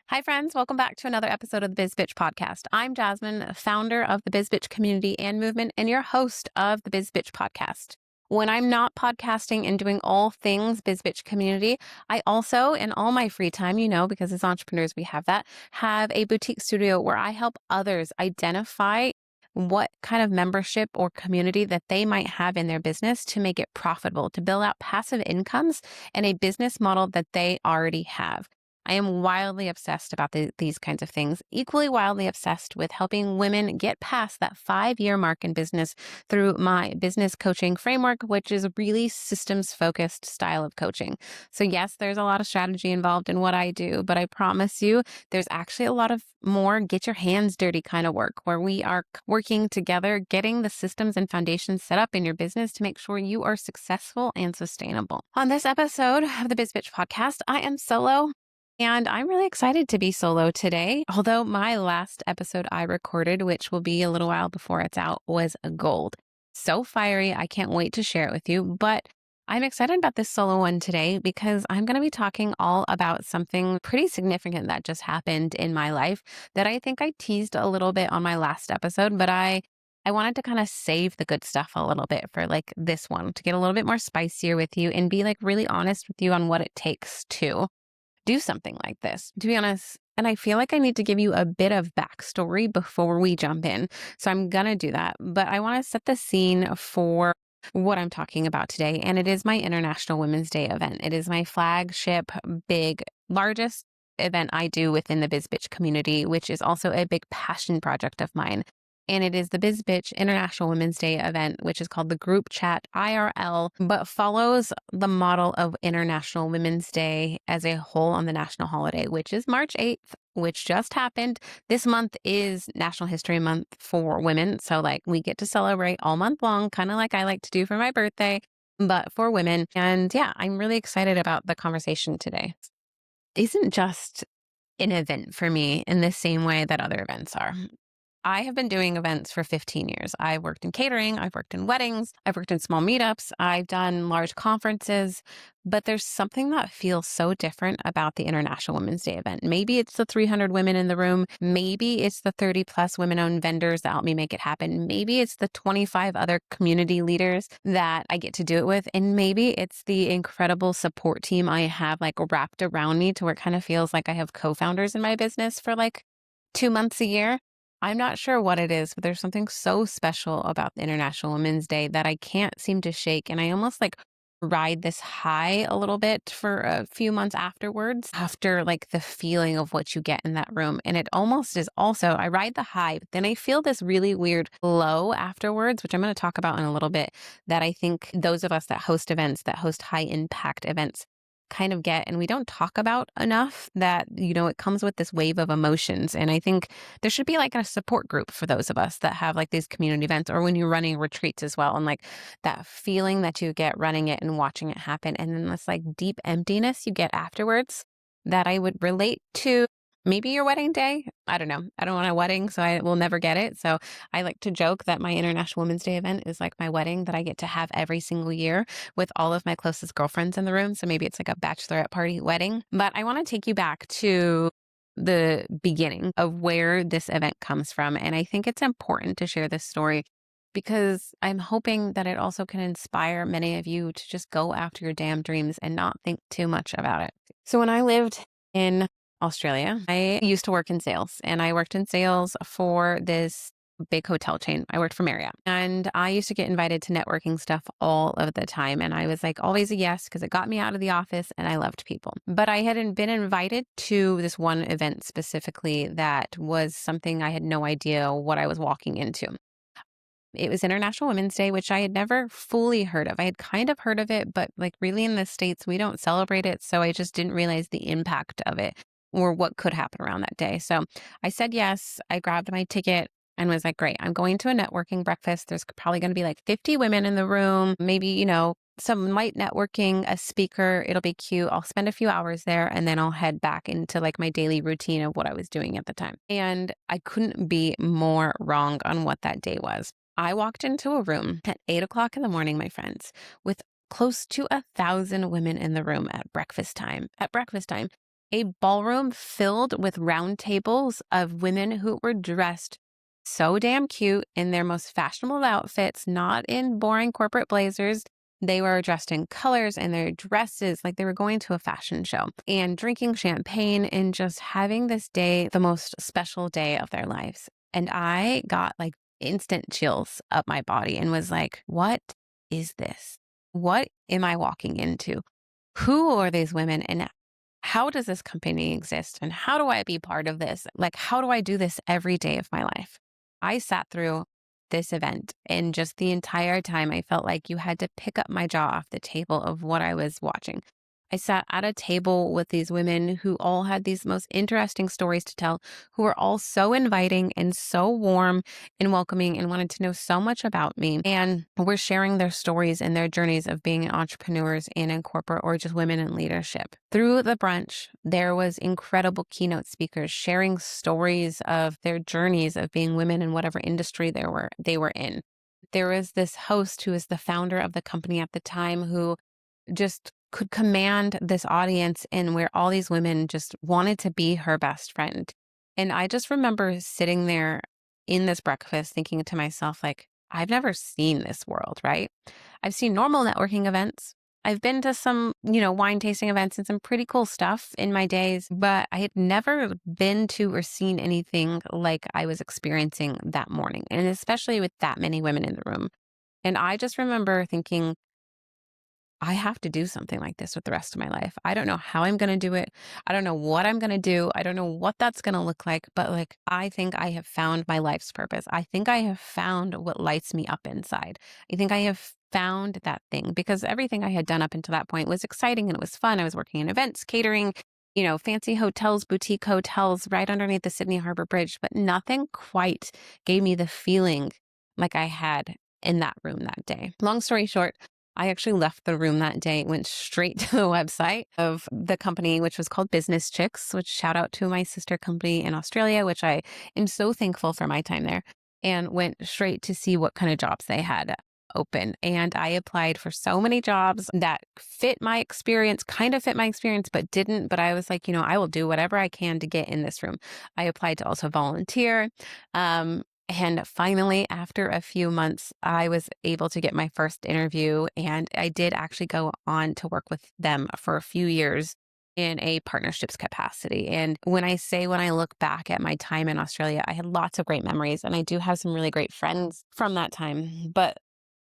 Hi, friends. Welcome back to another episode of the Bizz Bitch Podcast. I'm Jazmin, founder of the Bizz Bitch community and movement, and your host of the Bizz Bitch Podcast. When I'm not podcasting and doing all things Bizz Bitch community, I also, in all my free time, because as entrepreneurs we have that, have a boutique studio where I help others identify what kind of membership or community that they might have in their business to make it profitable, to build out passive incomes and a business model that they already have. I am wildly obsessed about these kinds of things, equally wildly obsessed with helping women get past that 5-year mark in business through my business coaching framework, which is a really systems-focused style of coaching. So yes, there's a lot of strategy involved in what I do, but I promise you there's actually a lot of more get your hands dirty kind of work where we are working together, getting the systems and foundations set up in your business to make sure you are successful and sustainable. On this episode of the Bizz Bitch Podcast, I am solo. And I'm really excited to be solo today. Although my last episode I recorded, which will be a little while before it's out, was gold. So fiery. I can't wait to share it with you. But I'm excited about this solo one today because I'm going to be talking all about something pretty significant that just happened in my life that I think I teased a little bit on my last episode, but I wanted to kind of save the good stuff a little bit for like this one to get a little bit more spicier with you and be like really honest with you on what it takes to do something like this, to be honest. And I feel like I need to give you a bit of backstory before we jump in. So I'm going to do that. But I want to set the scene for what I'm talking about today. And it is my International Women's Day event. It is my flagship, largest event I do within the Bizz Bitch community, which is also a big passion project of mine. And it is the Bizz Bitch International Women's Day event, which is called the Group Chat IRL, but follows the model of International Women's Day as a whole on the national holiday, which is March 8th, which just happened. This month is National History Month for women. So we get to celebrate all month long, kind of like I like to do for my birthday, but for women. And yeah, I'm really excited about the conversation today. It isn't just an event for me in the same way that other events are. I have been doing events for 15 years. I've worked in catering, I've worked in weddings, I've worked in small meetups, I've done large conferences, but there's something that feels so different about the International Women's Day event. Maybe it's the 300 women in the room. Maybe it's the 30 plus women-owned vendors that help me make it happen. Maybe it's the 25 other community leaders that I get to do it with. And maybe it's the incredible support team I have wrapped around me to where it kind of feels like I have co-founders in my business for 2 months a year. I'm not sure what it is, but there's something so special about the International Women's Day that I can't seem to shake. And I almost ride this high a little bit for a few months afterwards, after the feeling of what you get in that room. And it almost is also, I ride the high, but then I feel this really weird low afterwards, which I'm going to talk about in a little bit, that I think those of us that host events, that host high impact events, kind of get, and we don't talk about enough, that it comes with this wave of emotions. And I think there should be a support group for those of us that have these community events, or when you're running retreats as well, and that feeling that you get running it and watching it happen, and then this deep emptiness you get afterwards that I would relate to maybe your wedding day. I don't know. I don't want a wedding, so I will never get it. So I like to joke that my International Women's Day event is like my wedding that I get to have every single year with all of my closest girlfriends in the room. So maybe it's like a bachelorette party wedding. But I want to take you back to the beginning of where this event comes from. And I think it's important to share this story because I'm hoping that it also can inspire many of you to just go after your damn dreams and not think too much about it. So when I lived in Australia, I used to work in sales, and I worked in sales for this big hotel chain. I worked for Marriott, and I used to get invited to networking stuff all of the time. And I was always a yes, because it got me out of the office and I loved people. But I hadn't been invited to this one event specifically that was something I had no idea what I was walking into. It was International Women's Day, which I had never fully heard of. I had kind of heard of it, but really in the States, we don't celebrate it. So I just didn't realize the impact of it or what could happen around that day. So I said yes. I grabbed my ticket and was great, I'm going to a networking breakfast. There's probably going to be 50 women in the room, maybe, some light networking, a speaker. It'll be cute. I'll spend a few hours there and then I'll head back into my daily routine of what I was doing at the time. And I couldn't be more wrong on what that day was. I walked into a room at 8 o'clock in the morning, my friends, with close to 1,000 women in the room at breakfast time. a ballroom filled with round tables of women who were dressed so damn cute in their most fashionable outfits, not in boring corporate blazers. They were dressed in colors and their dresses like they were going to a fashion show and drinking champagne and just having this day, the most special day of their lives. And I got like instant chills up my body and was like, what is this? What am I walking into? Who are these women? And how does this company exist? And how do I be part of this? Like, how do I do this every day of my life? I sat through this event, and just the entire time I felt like you had to pick up my jaw off the table of what I was watching. I sat at a table with these women who all had these most interesting stories to tell, who were all so inviting and so warm and welcoming and wanted to know so much about me. And were sharing their stories and their journeys of being entrepreneurs and in corporate or just women in leadership. Through the brunch, there was incredible keynote speakers sharing stories of their journeys of being women in whatever industry they were in. There was this host who was the founder of the company at the time who just could command this audience and where all these women just wanted to be her best friend. And I just remember sitting there in this breakfast thinking to myself, like, I've never seen this world, right? I've seen normal networking events. I've been to some, wine tasting events and some pretty cool stuff in my days, but I had never been to or seen anything like I was experiencing that morning, and especially with that many women in the room. And I just remember thinking, I have to do something like this with the rest of my life. I don't know how I'm going to do it. I don't know what I'm going to do. I don't know what that's going to look like, but like, I think I have found my life's purpose. I think I have found what lights me up inside. I think I have found that thing, because everything I had done up until that point was exciting and it was fun. I was working in events, catering, fancy hotels, boutique hotels right underneath the Sydney Harbor Bridge, but nothing quite gave me the feeling like I had in that room that day. Long story short, I actually left the room that day, went straight to the website of the company, which was called Business Chicks, which shout out to my sister company in Australia, which I am so thankful for my time there, and went straight to see what kind of jobs they had open. And I applied for so many jobs that fit my experience, kind of fit my experience, but didn't. But I was like, I will do whatever I can to get in this room. I applied to also volunteer. And finally, after a few months, I was able to get my first interview, and I did actually go on to work with them for a few years in a partnerships capacity. And when I look back at my time in Australia, I had lots of great memories, and I do have some really great friends from that time. But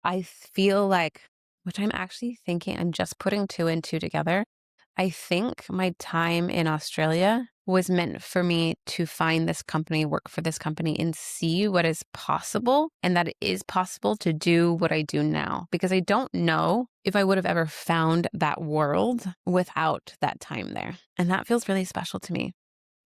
I feel like, which I'm actually thinking, I'm just putting two and two together. I think my time in Australia was meant for me to find this company, work for this company, and see what is possible, and that it is possible to do what I do now. Because I don't know if I would have ever found that world without that time there. And that feels really special to me.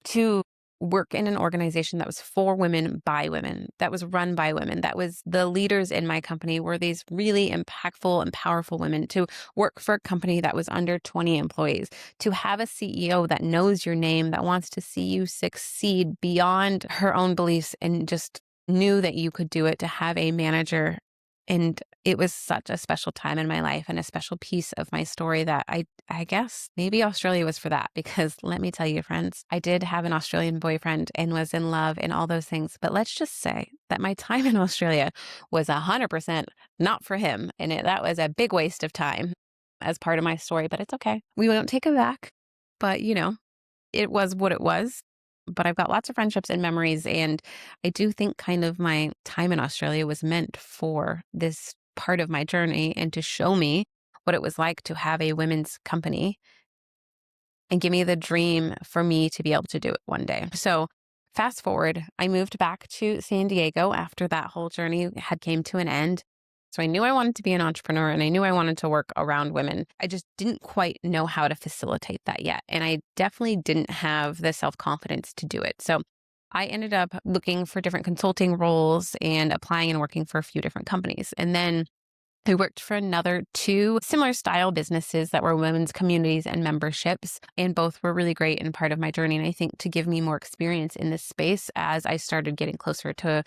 To work in an organization that was for women, by women, that was run by women, that was the leaders in my company were these really impactful and powerful women, to work for a company that was under 20 employees, to have a CEO that knows your name, that wants to see you succeed beyond her own beliefs and just knew that you could do it, to have a manager. And it was such a special time in my life and a special piece of my story that I guess maybe Australia was for that, because let me tell you, friends, I did have an Australian boyfriend and was in love and all those things. But let's just say that my time in Australia was 100% not for him. And that was a big waste of time as part of my story, but it's okay. We won't take it back. But, it was what it was. But I've got lots of friendships and memories. And I do think kind of my time in Australia was meant for this part of my journey and to show me what it was like to have a women's company and give me the dream for me to be able to do it one day. So fast forward, I moved back to San Diego after that whole journey had came to an end. So I knew I wanted to be an entrepreneur and I knew I wanted to work around women. I just didn't quite know how to facilitate that yet. And I definitely didn't have the self-confidence to do it. So I ended up looking for different consulting roles and applying and working for a few different companies. And then I worked for another two similar style businesses that were women's communities and memberships, and both were really great and part of my journey. And I think to give me more experience in this space as I started getting closer to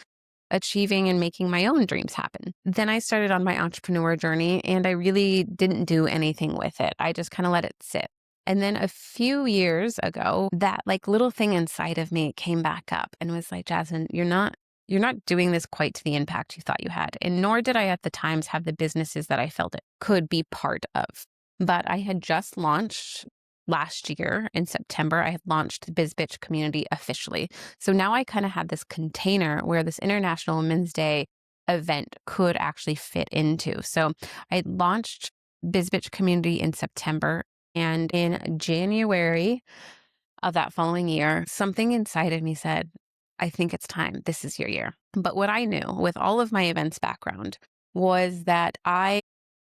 achieving and making my own dreams happen. Then I started on my entrepreneur journey, and I really didn't do anything with it. I just kind of let it sit. And then a few years ago, that like little thing inside of me came back up and was like, Jazmin, you're not doing this quite to the impact you thought you had. And nor did I at the times have the businesses that I felt it could be part of. But I had just launched last year in September. I had launched the Bizz Bitch community officially. So now I kind of had this container where this International Women's Day event could actually fit into. So I launched Bizz Bitch community in September. And in January of that following year, something inside of me said, I think it's time. This is your year. But what I knew with all of my events background was that I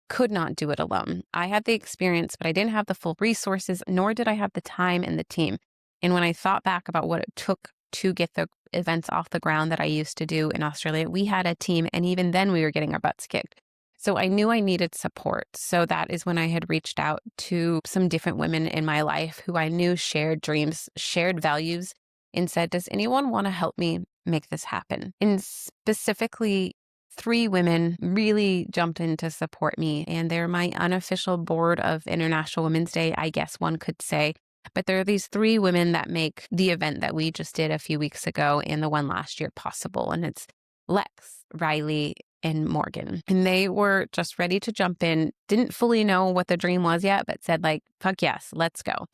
could not do it alone. I had the experience, but I didn't have the full resources, nor did I have the time and the team. And when I thought back about what it took to get the events off the ground that I used to do in Australia, we had a team, and even then we were getting our butts kicked. So I knew I needed support. So that is when I had reached out to some different women in my life who I knew shared dreams, shared values, and said, does anyone want to help me make this happen? And specifically, 3 women really jumped in to support me, and they're my unofficial board of International Women's Day, I guess one could say. But there are these 3 women that make the event that we just did a few weeks ago and the one last year possible. And it's Lex, Riley, and Morgan. And they were just ready to jump in, didn't fully know what the dream was yet, but said like, fuck yes, let's go.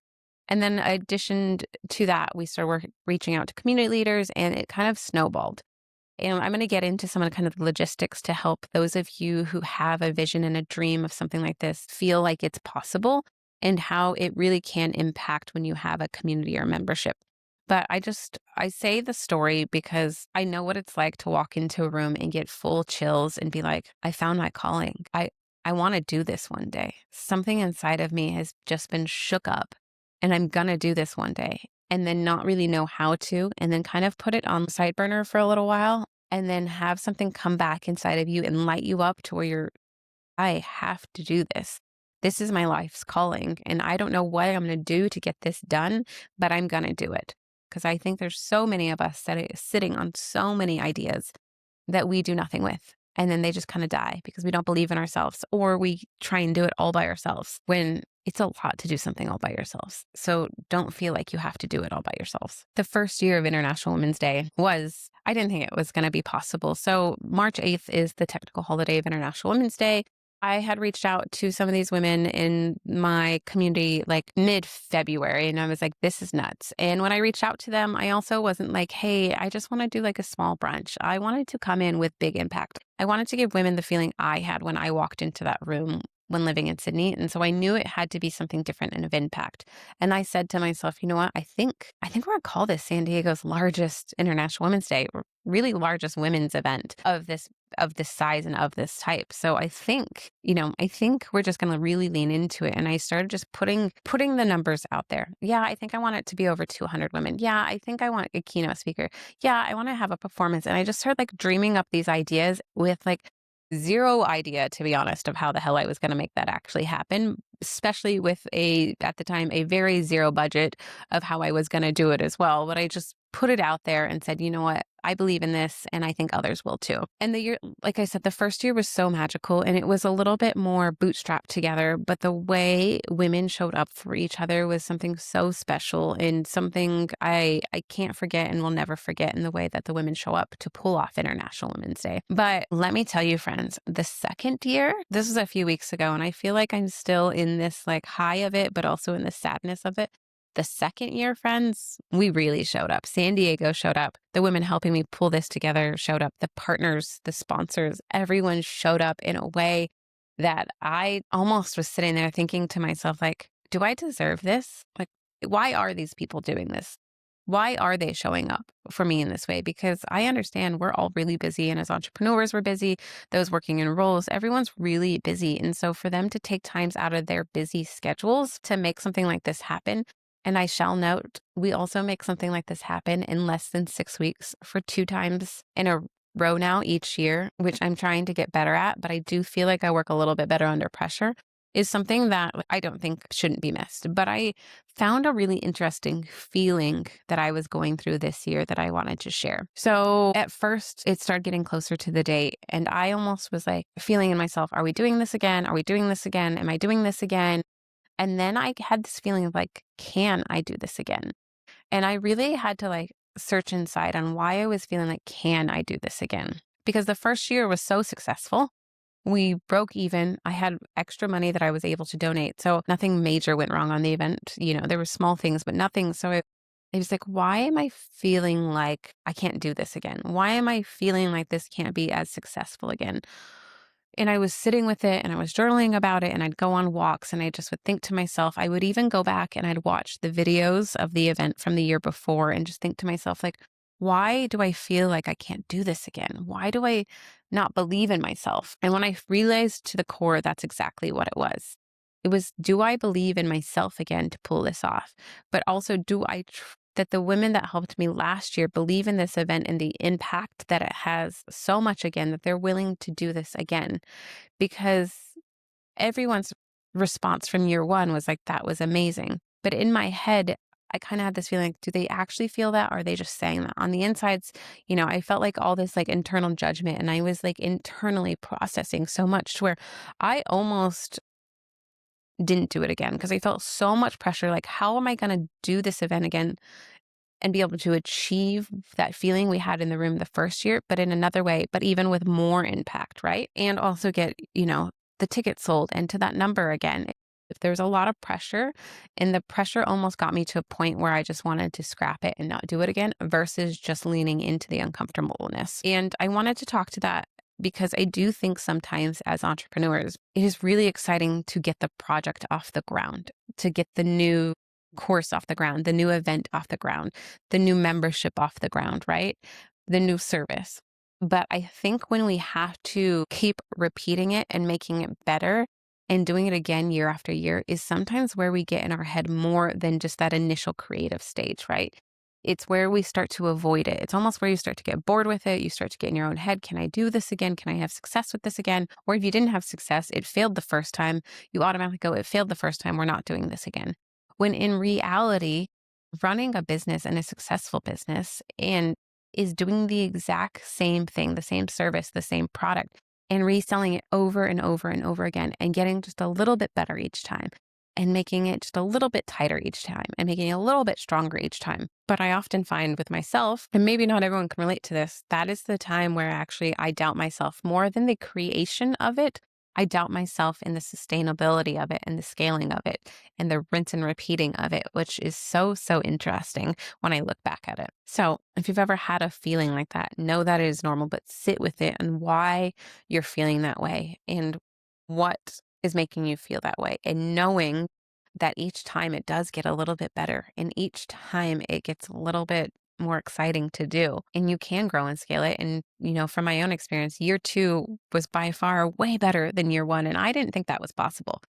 And then in addition to that, we started reaching out to community leaders, and it kind of snowballed. And I'm going to get into some of the kind of logistics to help those of you who have a vision and a dream of something like this feel like it's possible, and how it really can impact when you have a community or membership. But I say the story because I know what it's like to walk into a room and get full chills and be like, I found my calling. I want to do this one day. Something inside of me has just been shook up, and I'm going to do this one day. And then not really know how to, and then kind of put it on the side burner for a little while, and then have something come back inside of you and light you up to where I have to do this. This is my life's calling, and I don't know what I'm going to do to get this done, but I'm going to do it. Because I think there's so many of us sitting on so many ideas that we do nothing with. And then they just kind of die because we don't believe in ourselves, or we try and do it all by ourselves when it's a lot to do something all by yourselves. So don't feel like you have to do it all by yourselves. The first year of International Women's Day I didn't think it was going to be possible. So March 8th is the technical holiday of International Women's Day. I had reached out to some of these women in my community like mid-February, and I was like, this is nuts. And when I reached out to them, I also wasn't like, hey, I just want to do like a small brunch. I wanted to come in with big impact. I wanted to give women the feeling I had when I walked into that room when living in Sydney. And so I knew it had to be something different and of impact. And I said to myself, you know what? I think we're going to call this San Diego's largest International Women's Day, really largest women's event of this size and of this type. So I think we're just going to really lean into it. And I started just putting the numbers out there. Yeah, I think I want it to be over 200 women. Yeah, I think I want a keynote speaker. Yeah, I want to have a performance. And I just started like dreaming up these ideas with like zero idea, to be honest, of how the hell I was going to make that actually happen, especially with at the time, a very zero budget of how I was going to do it as well. But I just put it out there and said, you know what? I believe in this, and I think others will too. And the year, like I said, the first year was so magical, and it was a little bit more bootstrapped together, but the way women showed up for each other was something so special, and something I can't forget and will never forget in the way that the women show up to pull off International Women's Day. But let me tell you, friends, the second year, this was a few weeks ago, and I feel like I'm still in this like high of it, but also in the sadness of it. The second year, friends, we really showed up. San Diego showed up. The women helping me pull this together showed up. The partners, the sponsors, everyone showed up in a way that I almost was sitting there thinking to myself, like, do I deserve this? Like, why are these people doing this? Why are they showing up for me in this way? Because I understand we're all really busy, and as entrepreneurs, we're busy. Those working in roles, everyone's really busy. And so for them to take times out of their busy schedules to make something like this happen. And I shall note, we also make something like this happen in less than 6 weeks for 2 times in a row now each year, which I'm trying to get better at, but I do feel like I work a little bit better under pressure, is something that I don't think shouldn't be missed. But I found a really interesting feeling that I was going through this year that I wanted to share. So at first, it started getting closer to the date, and I almost was like feeling in myself, are we doing this again? Are we doing this again? Am I doing this again? And then I had this feeling of like, can I do this again? And I really had to like search inside on why I was feeling like, can I do this again? Because the first year was so successful. We broke even. I had extra money that I was able to donate. So nothing major went wrong on the event. There were small things, but nothing. So I was like, why am I feeling like I can't do this again? Why am I feeling like this can't be as successful again? And I was sitting with it and I was journaling about it, and I'd go on walks and I just would think to myself, I would even go back and I'd watch the videos of the event from the year before and just think to myself, like, why do I feel like I can't do this again? Why do I not believe in myself? And when I realized to the core, that's exactly what it was. It was, do I believe in myself again to pull this off? But also, that the women that helped me last year believe in this event and the impact that it has so much again that they're willing to do this again? Because everyone's response from year one was like, that was amazing. But in my head, I kind of had this feeling, like, do they actually feel that? Or are they just saying that? On the insides, I felt like all this like internal judgment, and I was like internally processing so much to where I almost didn't do it again because I felt so much pressure. Like, how am I going to do this event again and be able to achieve that feeling we had in the room the first year, but in another way, but even with more impact, right? And also get, the ticket sold and to that number again. If there's a lot of pressure, and the pressure almost got me to a point where I just wanted to scrap it and not do it again versus just leaning into the uncomfortableness. And I wanted to talk to that because I do think sometimes as entrepreneurs, it is really exciting to get the project off the ground, to get the new course off the ground, the new event off the ground, the new membership off the ground, right? The new service. But I think when we have to keep repeating it and making it better and doing it again year after year is sometimes where we get in our head more than just that initial creative stage, right? It's where we start to avoid it. It's almost where you start to get bored with it. You start to get in your own head. Can I do this again? Can I have success with this again? Or if you didn't have success, it failed the first time, you automatically go, it failed the first time, we're not doing this again. When in reality, running a business and a successful business and is doing the exact same thing, the same service, the same product, and reselling it over and over and over again and getting just a little bit better each time and making it just a little bit tighter each time and making it a little bit stronger each time. But I often find with myself, and maybe not everyone can relate to this, that is the time where actually I doubt myself more than the creation of it. I doubt myself in the sustainability of it and the scaling of it and the rinse and repeating of it, which is so, so interesting when I look back at it. So if you've ever had a feeling like that, know that it is normal, but sit with it and why you're feeling that way and what is making you feel that way. And knowing that each time it does get a little bit better and each time it gets a little bit more exciting to do, and you can grow and scale it. And, from my own experience, year 2 was by far way better than year 1. And I didn't think that was possible.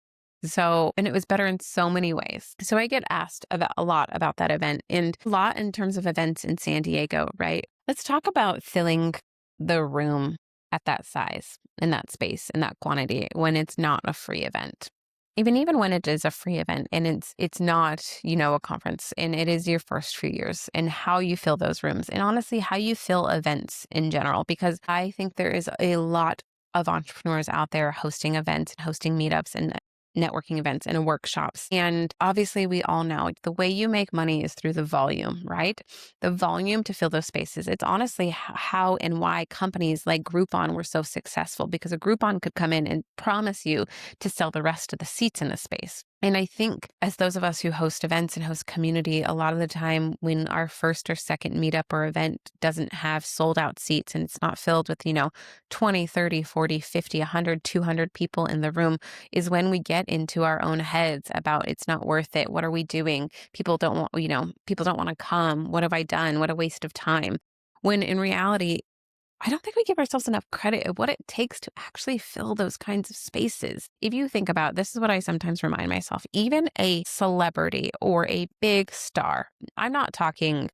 So, and it was better in so many ways. So I get asked about a lot about that event and a lot in terms of events in San Diego, right? Let's talk about filling the room at that size, in that space, in that quantity when it's not a free event. Even when it is a free event and it's not, a conference, and it is your first few years, and how you fill those rooms, and honestly, how you fill events in general, because I think there is a lot of entrepreneurs out there hosting events and hosting meetups and networking events and workshops. And obviously we all know the way you make money is through the volume, right? The volume to fill those spaces. It's honestly how and why companies like Groupon were so successful, because a Groupon could come in and promise you to sell the rest of the seats in the space. And I think as those of us who host events and host community, a lot of the time when our first or second meetup or event doesn't have sold out seats and it's not filled with, 20, 30, 40, 50, 100, 200 people in the room, is when we get into our own heads about it's not worth it. What are we doing? People don't want to come. What have I done? What a waste of time. When in reality, I don't think we give ourselves enough credit of what it takes to actually fill those kinds of spaces. If you think about, this is what I sometimes remind myself, even a celebrity or a big star, I'm not talking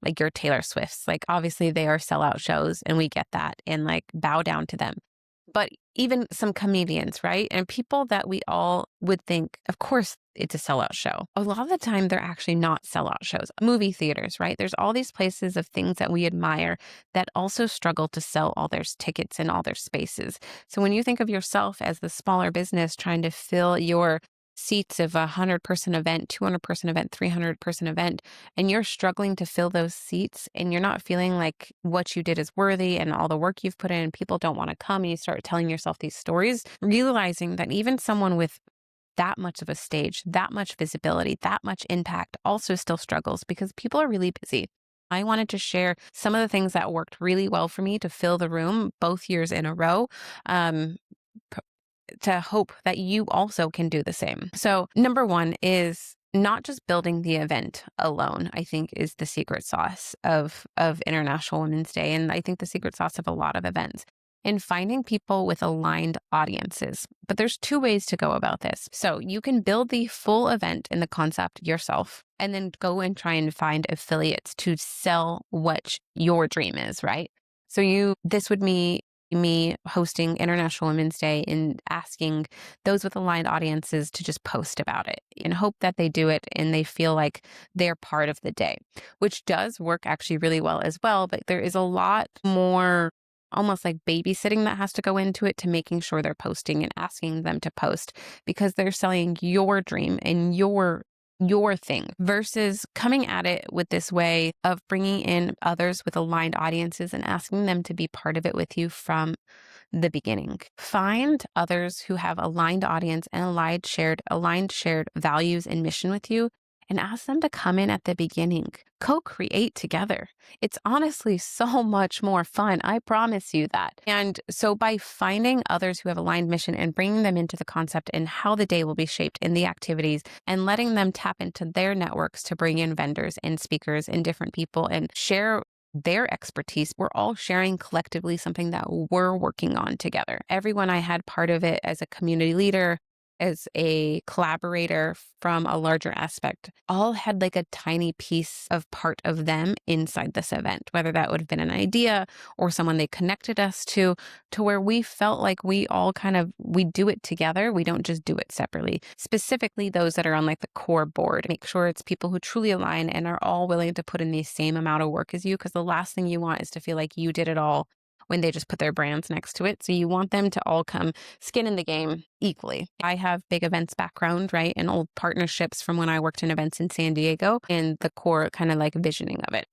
like your Taylor Swifts, like obviously they are sellout shows and we get that and like bow down to them. But even some comedians, right? And people that we all would think, of course, it's a sellout show. A lot of the time, they're actually not sellout shows. Movie theaters, right? There's all these places of things that we admire that also struggle to sell all their tickets and all their spaces. So when you think of yourself as the smaller business trying to fill your seats of a 100-person event, 200-person event, 300-person event, and you're struggling to fill those seats and you're not feeling like what you did is worthy and all the work you've put in, people don't want to come, and you start telling yourself these stories, realizing that even someone with that much of a stage, that much visibility, that much impact also still struggles because people are really busy. I wanted to share some of the things that worked really well for me to fill the room both years in a row. Um, to hope that you also can do the same. So number one is not just building the event alone, I think is the secret sauce of International Women's Day. And I think the secret sauce of a lot of events in finding people with aligned audiences. But there's two ways to go about this. So you can build the full event and the concept yourself, and then go and try and find affiliates to sell what your dream is, right? So this would be me hosting International Women's Day and asking those with aligned audiences to just post about it and hope that they do it and they feel like they're part of the day, which does work actually really well as well. But there is a lot more almost like babysitting that has to go into it to making sure they're posting and asking them to post because they're selling your dream and your thing versus coming at it with this way of bringing in others with aligned audiences and asking them to be part of it with you from the beginning. Find others who have aligned audience and aligned shared values and mission with you, and ask them to come in at the beginning. Co-create together. It's honestly so much more fun. I promise you that. And so by finding others who have aligned mission and bringing them into the concept and how the day will be shaped in the activities and letting them tap into their networks to bring in vendors and speakers and different people and share their expertise, we're all sharing collectively something that we're working on together. Everyone I had part of it as a community leader, as a collaborator from a larger aspect, all had like a tiny piece of part of them inside this event, whether that would have been an idea or someone they connected us to where we felt like we all we do it together. We don't just do it separately. Specifically, those that are on like the core board, make sure it's people who truly align and are all willing to put in the same amount of work as you, because the last thing you want is to feel like you did it all when they just put their brands next to it. So you want them to all come skin in the game equally. I have big events background, right? And old partnerships from when I worked in events in San Diego and the core kind of like visioning of it.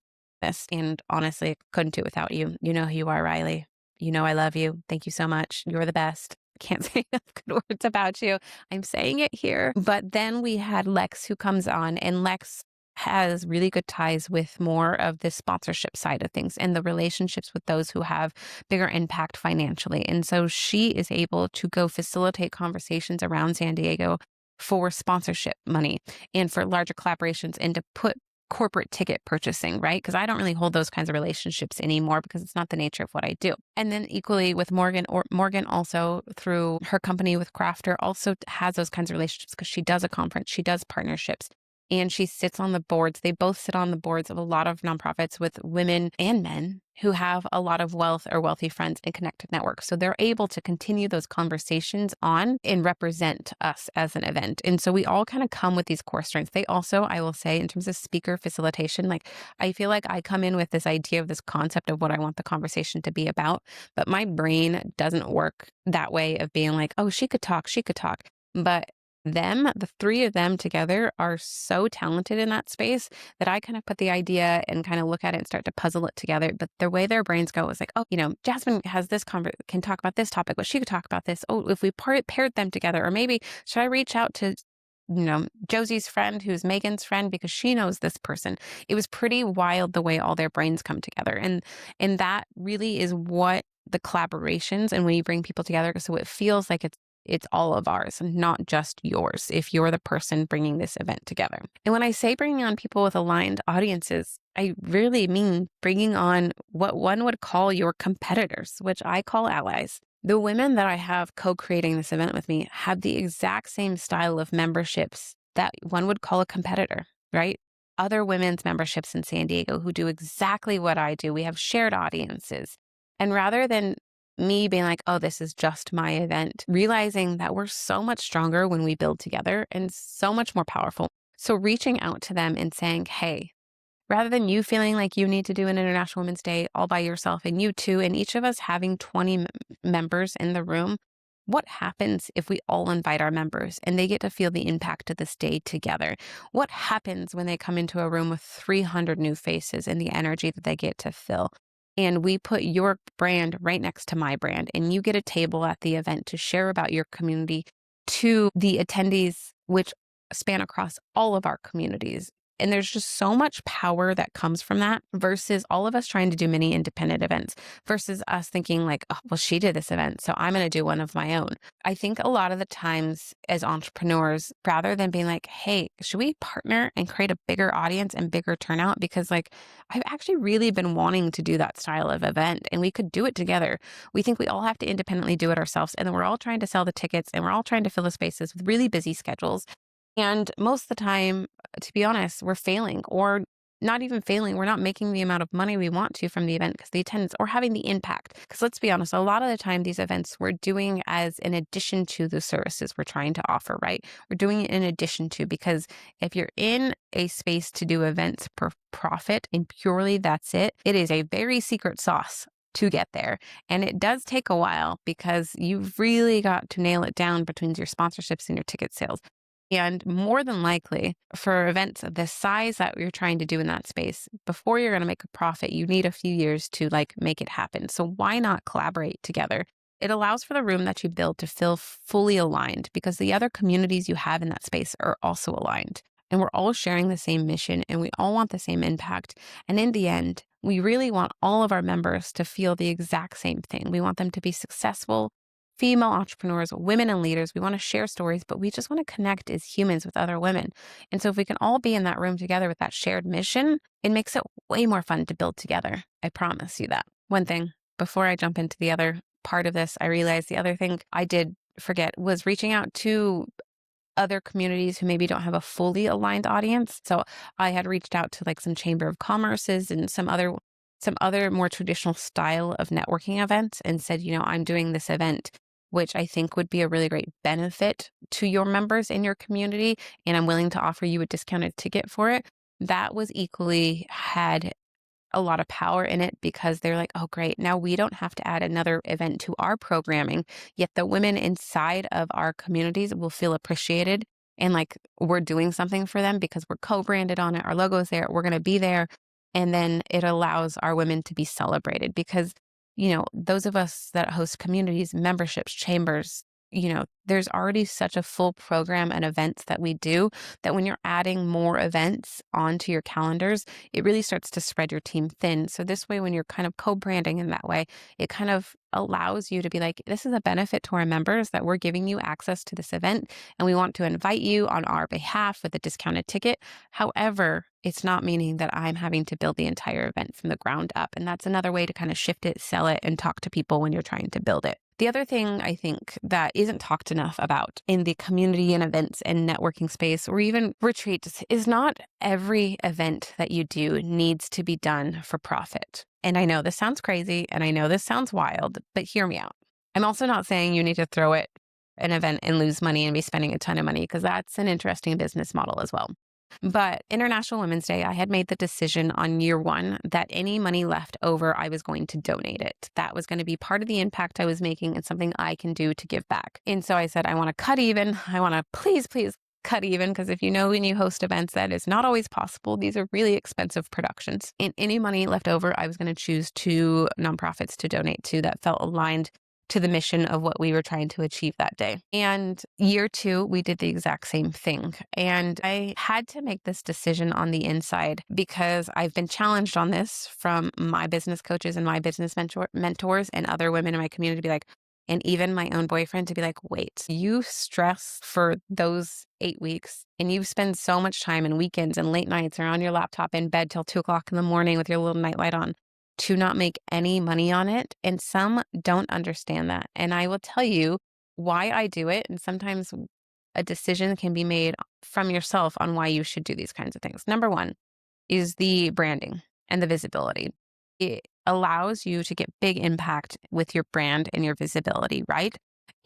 And honestly, I couldn't do it without you. You know who you are, Riley. You know I love you. Thank you so much. You're the best. Can't say enough good words about you. I'm saying it here. But then we had Lex who comes on, and Lex has really good ties with more of the sponsorship side of things and the relationships with those who have bigger impact financially. And so she is able to go facilitate conversations around San Diego for sponsorship money and for larger collaborations and to put corporate ticket purchasing, right? Because I don't really hold those kinds of relationships anymore because it's not the nature of what I do. And then equally with Morgan, or Morgan also through her company with Crafter also has those kinds of relationships because she does a conference, she does partnerships. And she sits on the boards. They both sit on the boards of a lot of nonprofits with women and men who have a lot of wealth or wealthy friends and connected networks. So they're able to continue those conversations on and represent us as an event. And so we all kind of come with these core strengths. They also, I will say, in terms of speaker facilitation, like I feel like I come in with this idea of this concept of what I want the conversation to be about, but my brain doesn't work that way of being like, oh, she could talk. But the three of them together are so talented in that space that I kind of put the idea and kind of look at it and start to puzzle it together. But the way their brains go is like, oh, Jazmin has this can talk about this topic, but she could talk about this. Oh, if we paired them together, or maybe should I reach out to Josie's friend, who's Megan's friend, because she knows this person. It was pretty wild the way all their brains come together. And that really is what the collaborations and when you bring people together, so it feels like it's all of ours, not just yours, if you're the person bringing this event together. And when I say bringing on people with aligned audiences, I really mean bringing on what one would call your competitors, which I call allies. The women that I have co-creating this event with me have the exact same style of memberships that one would call a competitor, right? Other women's memberships in San Diego who do exactly what I do. We have shared audiences. And rather than me being like, oh, this is just my event, realizing that we're so much stronger when we build together and so much more powerful. So reaching out to them and saying, hey, rather than you feeling like you need to do an International Women's Day all by yourself and you too, and each of us having 20 members in the room, What happens if we all invite our members and they get to feel the impact of this day together? What happens when they come into a room with 300 new faces and the energy that they get to fill? And we put your brand right next to my brand, and you get a table at the event to share about your community to the attendees, which span across all of our communities. And there's just so much power that comes from that versus all of us trying to do many independent events versus us thinking like, oh, well, she did this event, so I'm going to do one of my own. I think a lot of the times as entrepreneurs, rather than being like, hey, should we partner and create a bigger audience and bigger turnout? Because like, I've actually really been wanting to do that style of event and we could do it together. We think we all have to independently do it ourselves. And then we're all trying to sell the tickets and we're all trying to fill the spaces with really busy schedules. And most of the time, to be honest, we're failing or not even failing. We're not making the amount of money we want to from the event because the attendance or having the impact. Because let's be honest, a lot of the time, these events we're doing as an addition to the services we're trying to offer, right? We're doing it in addition to, because if you're in a space to do events for profit and purely that's it is a very secret sauce to get there. And it does take a while because you've really got to nail it down between your sponsorships and your ticket sales. And more than likely, for events of the size that you're trying to do in that space, before you're going to make a profit, you need a few years to like make it happen. So why not collaborate together? It allows for the room that you build to feel fully aligned because the other communities you have in that space are also aligned. And we're all sharing the same mission and we all want the same impact. And in the end, we really want all of our members to feel the exact same thing. We want them to be successful female entrepreneurs, women and leaders. We want to share stories, but we just want to connect as humans with other women. And so if we can all be in that room together with that shared mission, it makes it way more fun to build together. I promise you that. One thing, before I jump into the other part of this, I realized the other thing I did forget was reaching out to other communities who maybe don't have a fully aligned audience. So I had reached out to like some Chamber of Commerce's and some other more traditional style of networking events and said, I'm doing this event, which I think would be a really great benefit to your members in your community, and I'm willing to offer you a discounted ticket for it. That was equally had a lot of power in it because they're like, oh, great. Now we don't have to add another event to our programming, yet the women inside of our communities will feel appreciated and like we're doing something for them because we're co-branded on it. Our logo's there. We're going to be there. And then it allows our women to be celebrated because, those of us that host communities, memberships, chambers, there's already such a full program and events that we do that when you're adding more events onto your calendars, it really starts to spread your team thin. So this way, when you're kind of co-branding in that way, it kind of allows you to be like, this is a benefit to our members that we're giving you access to this event and we want to invite you on our behalf with a discounted ticket. However, it's not meaning that I'm having to build the entire event from the ground up. And that's another way to kind of shift it, sell it, and talk to people when you're trying to build it. The other thing I think that isn't talked enough about in the community and events and networking space or even retreats is not every event that you do needs to be done for profit. And I know this sounds crazy and I know this sounds wild, but hear me out. I'm also not saying you need to throw it an event and lose money and be spending a ton of money because that's an interesting business model as well. But International Women's Day, I had made the decision on year one that any money left over, I was going to donate it. That was going to be part of the impact I was making and something I can do to give back. And so I said, I want to cut even. I want to please cut even because if when you host events, that is not always possible. These are really expensive productions. And any money left over, I was going to choose 2 nonprofits to donate to that felt aligned to the mission of what we were trying to achieve that day. And year 2, we did the exact same thing. And I had to make this decision on the inside because I've been challenged on this from my business coaches and my business mentors and other women in my community to be like, and even my own boyfriend to be like, wait, you stress for those 8 weeks and you spend so much time and weekends and late nights or on your laptop in bed till 2 o'clock in the morning with your little nightlight on to not make any money on it. And some don't understand that. And I will tell you why I do it. And sometimes a decision can be made from yourself on why you should do these kinds of things. Number 1 is the branding and the visibility. It allows you to get big impact with your brand and your visibility, right?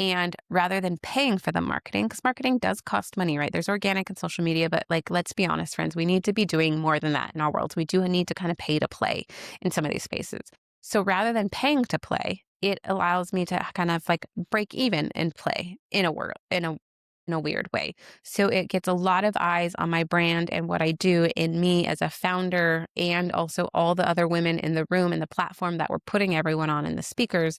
And rather than paying for the marketing, because marketing does cost money, right? There's organic and social media, but like, let's be honest, friends, we need to be doing more than that in our worlds. We do need to kind of pay to play in some of these spaces. So rather than paying to play, it allows me to kind of like break even and play in a weird way. So it gets a lot of eyes on my brand and what I do in me as a founder, and also all the other women in the room and the platform that we're putting everyone on and the speakers.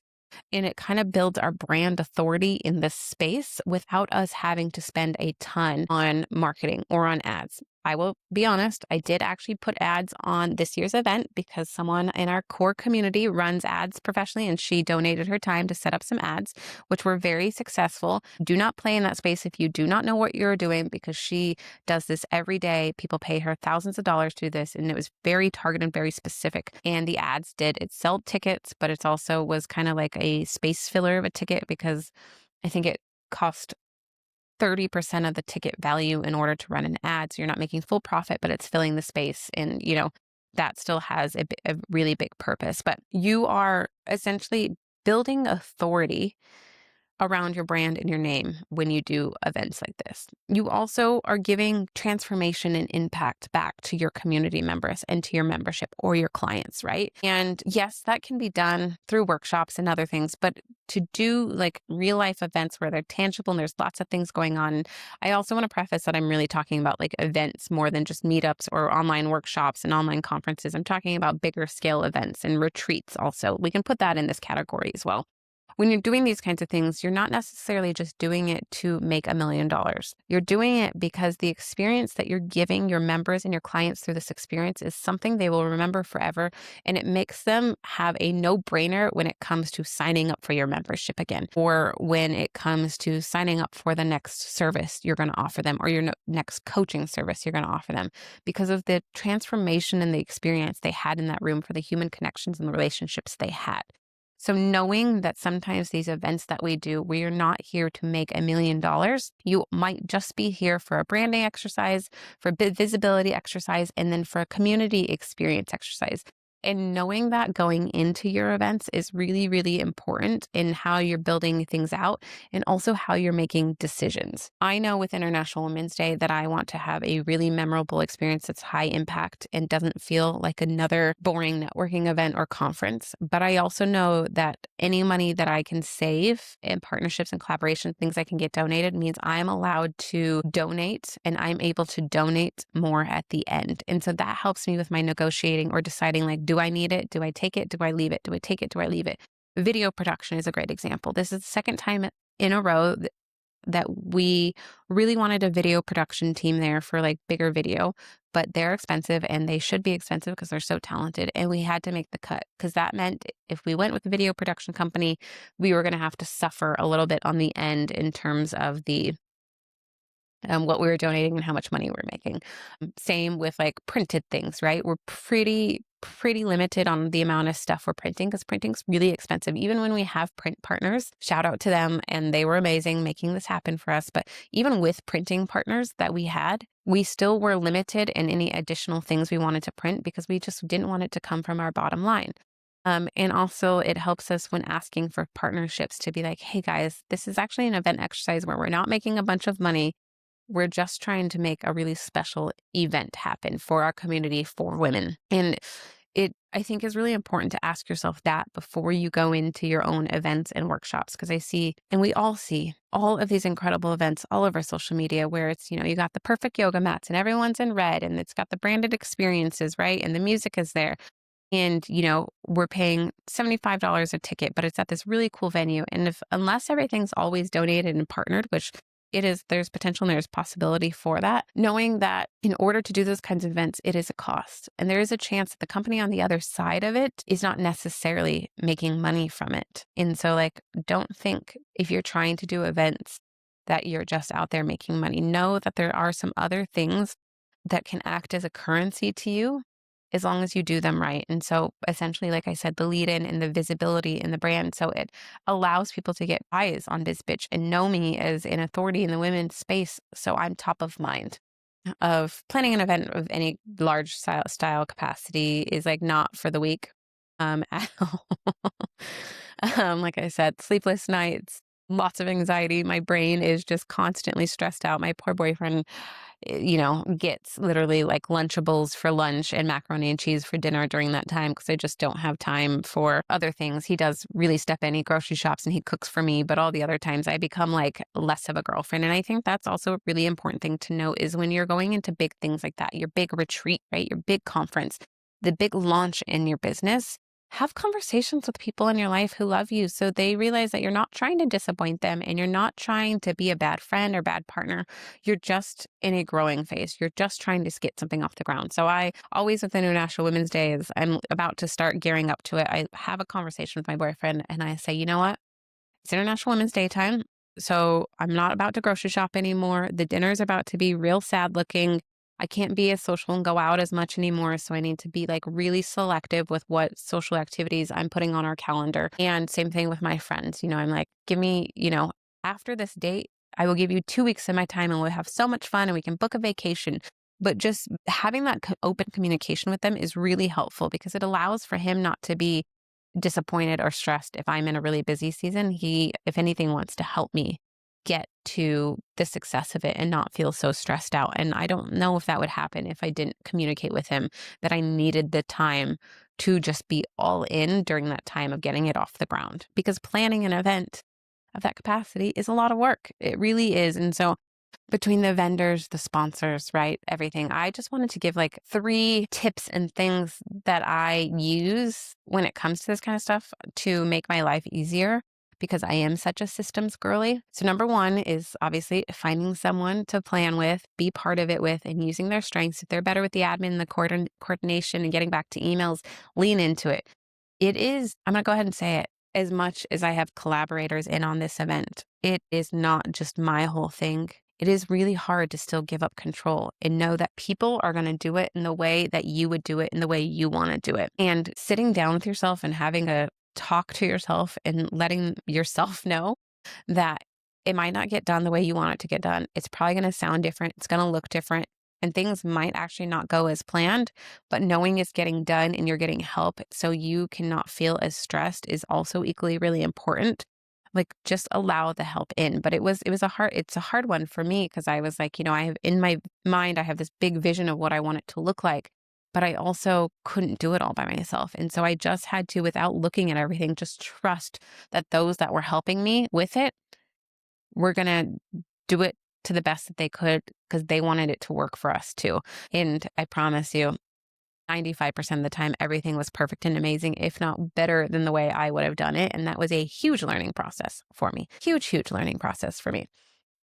And it kind of builds our brand authority in this space without us having to spend a ton on marketing or on ads. I will be honest, I did actually put ads on this year's event because someone in our core community runs ads professionally, and she donated her time to set up some ads, which were very successful. Do not play in that space if you do not know what you're doing, because she does this every day. People pay her thousands of dollars to do this, and it was very targeted and very specific. And the ads it sold tickets, but it also was kind of like a space filler of a ticket, because I think it cost 30% of the ticket value in order to run an ad. So you're not making full profit, but it's filling the space. And, that still has a really big purpose. But you are essentially building authority around your brand and your name when you do events like this. You also are giving transformation and impact back to your community members and to your membership or your clients, right? And yes, that can be done through workshops and other things, but to do like real life events where they're tangible and there's lots of things going on. I also want to preface that I'm really talking about like events more than just meetups or online workshops and online conferences. I'm talking about bigger scale events and retreats also. We can put that in this category as well. When you're doing these kinds of things, you're not necessarily just doing it to make $1 million. You're doing it because the experience that you're giving your members and your clients through this experience is something they will remember forever. And it makes them have a no-brainer when it comes to signing up for your membership again, or when it comes to signing up for the next service you're going to offer them, or your next coaching service you're going to offer them, because of the transformation and the experience they had in that room, for the human connections and the relationships they had. So knowing that sometimes these events that we do, we are not here to make $1 million. You might just be here for a branding exercise, for a visibility exercise, and then for a community experience exercise. And knowing that going into your events is really, really important in how you're building things out and also how you're making decisions. I know with International Women's Day that I want to have a really memorable experience that's high impact and doesn't feel like another boring networking event or conference. But I also know that any money that I can save in partnerships and collaborations, things I can get donated, means I'm allowed to donate, and I'm able to donate more at the end. And so that helps me with my negotiating or deciding, like, do I need it? Do I take it? Do I leave it? Do I take it? Do I leave it? Video production is a great example. This is the second time in a row that we really wanted a video production team there for like bigger video, but they're expensive, and they should be expensive because they're so talented. And we had to make the cut, because that meant if we went with a video production company, we were going to have to suffer a little bit on the end in terms of the what we were donating and how much money we're making. Same with like printed things, right? We're pretty limited on the amount of stuff we're printing, because printing's really expensive. Even when we have print partners, shout out to them, and they were amazing making this happen for us. But even with printing partners that we had, we still were limited in any additional things we wanted to print, because we just didn't want it to come from our bottom line. And also it helps us when asking for partnerships to be like, hey guys, this is actually an event exercise where we're not making a bunch of money. We're just trying to make a really special event happen for our community, for women. And it, I think, is really important to ask yourself that before you go into your own events and workshops. Because I see, and we all see, all of these incredible events all over social media where it's, you got the perfect yoga mats and everyone's in red and it's got the branded experiences, right? And the music is there. And, we're paying $75 a ticket, but it's at this really cool venue. And unless everything's always donated and partnered, which it is, there's potential and there's possibility for that, knowing that in order to do those kinds of events, it is a cost. And there is a chance that the company on the other side of it is not necessarily making money from it. And so don't think if you're trying to do events that you're just out there making money. Know that there are some other things that can act as a currency to you, as long as you do them right. And so essentially, like I said, the lead in and the visibility in the brand. So it allows people to get eyes on Bizz Bitch and know me as an authority in the women's space. So I'm top of mind. Of planning an event of any large style capacity is not for the weak at all. Like I said, sleepless nights, lots of anxiety. My brain is just constantly stressed out. My poor boyfriend, gets literally like Lunchables for lunch and macaroni and cheese for dinner during that time because I just don't have time for other things. He does really step in, he grocery shops and he cooks for me, but all the other times I become like less of a girlfriend. And I think that's also a really important thing to note is when you're going into big things like that, your big retreat, right? Your big conference, the big launch in your business, have conversations with people in your life who love you so they realize that you're not trying to disappoint them and you're not trying to be a bad friend or bad partner. You're just in a growing phase. You're just trying to get something off the ground. So I always, with International Women's Day, as I'm about to start gearing up to it, I have a conversation with my boyfriend and I say, you know what? It's International Women's Day time. So I'm not about to grocery shop anymore. The dinner is about to be real sad looking. I can't be as social and go out as much anymore. So I need to be like really selective with what social activities I'm putting on our calendar. And same thing with my friends. I'm like, give me, after this date, I will give you 2 weeks of my time and we'll have so much fun and we can book a vacation. But just having that open communication with them is really helpful because it allows for him not to be disappointed or stressed if I'm in a really busy season. He, if anything, wants to help me get to the success of it and not feel so stressed out. And I don't know if that would happen if I didn't communicate with him that I needed the time to just be all in during that time of getting it off the ground. Because planning an event of that capacity is a lot of work. It really is. And so between the vendors, the sponsors, right? Everything. I just wanted to give like 3 tips and things that I use when it comes to this kind of stuff to make my life easier because I am such a systems girly. So number 1 is obviously finding someone to plan with, be part of it with, and using their strengths. If they're better with the admin, the coordination, and getting back to emails, lean into it. It is, I'm going to go ahead and say it, as much as I have collaborators in on this event, it is not just my whole thing. It is really hard to still give up control and know that people are going to do it in the way that you would do it, in the way you want to do it. And sitting down with yourself and having a talk to yourself and letting yourself know that it might not get done the way you want it to get done. It's probably going to sound different. It's going to look different. And things might actually not go as planned, but knowing it's getting done and you're getting help so you cannot feel as stressed is also equally really important. Like just allow the help in. But it's a hard one for me because I was like, I have in my mind, I have this big vision of what I want it to look like, but I also couldn't do it all by myself. And so I just had to, without looking at everything, just trust that those that were helping me with it were going to do it to the best that they could because they wanted it to work for us too. And I promise you, 95% of the time, everything was perfect and amazing, if not better than the way I would have done it. And that was a huge learning process for me. Huge learning process for me.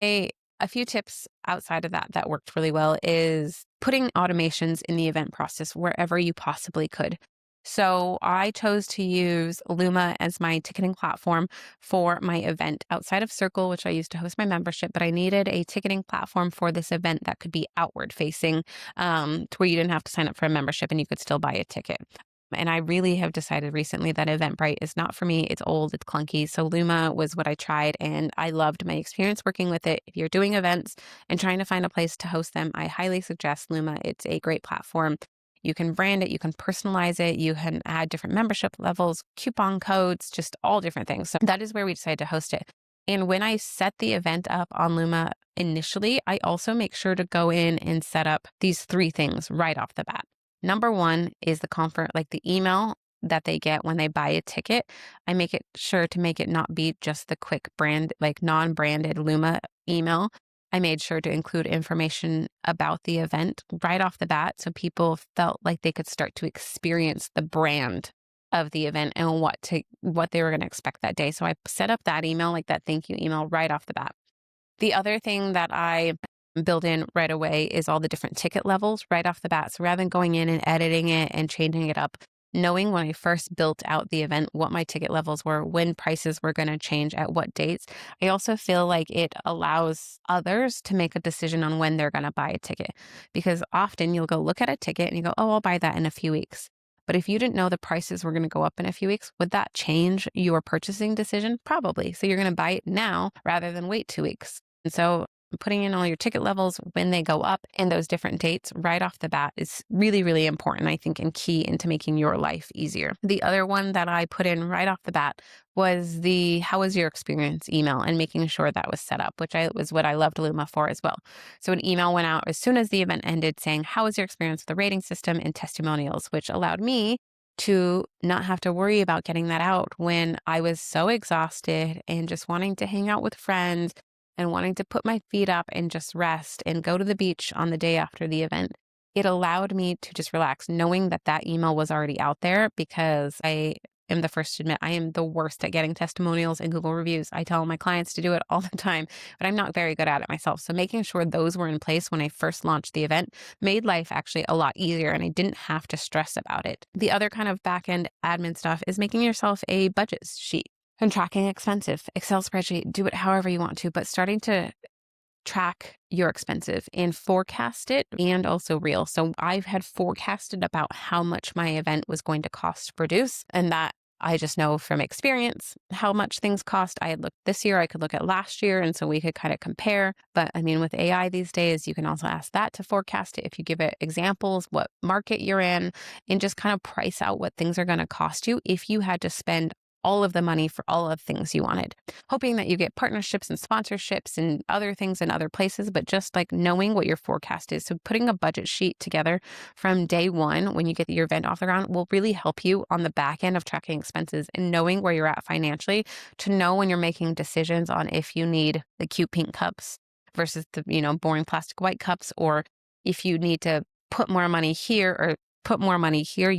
A few tips outside of that worked really well is putting automations in the event process wherever you possibly could. So I chose to use Luma as my ticketing platform for my event outside of Circle, which I used to host my membership, but I needed a ticketing platform for this event that could be outward facing, to where you didn't have to sign up for a membership and you could still buy a ticket. And I really have decided recently that Eventbrite is not for me. It's old, it's clunky. So Luma was what I tried and I loved my experience working with it. If you're doing events and trying to find a place to host them, I highly suggest Luma. It's a great platform. You can brand it, you can personalize it, you can add different membership levels, coupon codes, just all different things. So that is where we decided to host it. And when I set the event up on Luma initially, I also make sure to go in and set up these 3 things right off the bat. Number 1 is the email that they get when they buy a ticket. I make it sure to make it not be just the quick brand, like non-branded Luma email. I made sure to include information about the event right off the bat so people felt like they could start to experience the brand of the event and what they were going to expect that day. So I set up that email, like that thank you email right off the bat. The other thing that I build in right away is all the different ticket levels right off the bat. So rather than going in and editing it and changing it up, knowing when I first built out the event, what my ticket levels were, when prices were going to change at what dates, I also feel like it allows others to make a decision on when they're going to buy a ticket. Because often you'll go look at a ticket and you go, oh, I'll buy that in a few weeks. But if you didn't know the prices were going to go up in a few weeks, would that change your purchasing decision? Probably. So you're going to buy it now rather than wait 2 weeks. And so putting in all your ticket levels when they go up and those different dates right off the bat is really, really important, I think, and key into making your life easier. The other one that I put in right off the bat was the how was your experience email and making sure that was set up, which was what I loved Luma for as well. So an email went out as soon as the event ended saying, how was your experience with the rating system and testimonials, which allowed me to not have to worry about getting that out when I was so exhausted and just wanting to hang out with friends and wanting to put my feet up and just rest and go to the beach on the day after the event. It allowed me to just relax, knowing that that email was already out there, because I am the first to admit I am the worst at getting testimonials and Google reviews. I tell my clients to do it all the time, but I'm not very good at it myself. So making sure those were in place when I first launched the event made life actually a lot easier, and I didn't have to stress about it. The other kind of back-end admin stuff is making yourself a budget sheet and tracking expenses. Excel spreadsheet, do it however you want to, but starting to track your expenses and forecast it, and also reel. So I've had forecasted about how much my event was going to cost to produce, and that I just know from experience how much things cost. I had looked this year, I could look at last year, and so we could kind of compare. But I mean, with AI these days, you can also ask that to forecast it if you give it examples, what market you're in, and just kind of price out what things are going to cost you if you had to spend all of the money for all of the things you wanted, hoping that you get partnerships and sponsorships and other things in other places, but just like knowing what your forecast is. So putting a budget sheet together from day one when you get your event off the ground will really help you on the back end of tracking expenses and knowing where you're at financially, to know when you're making decisions on if you need the cute pink cups versus the, boring plastic white cups, or if you need to put more money here or put more money here,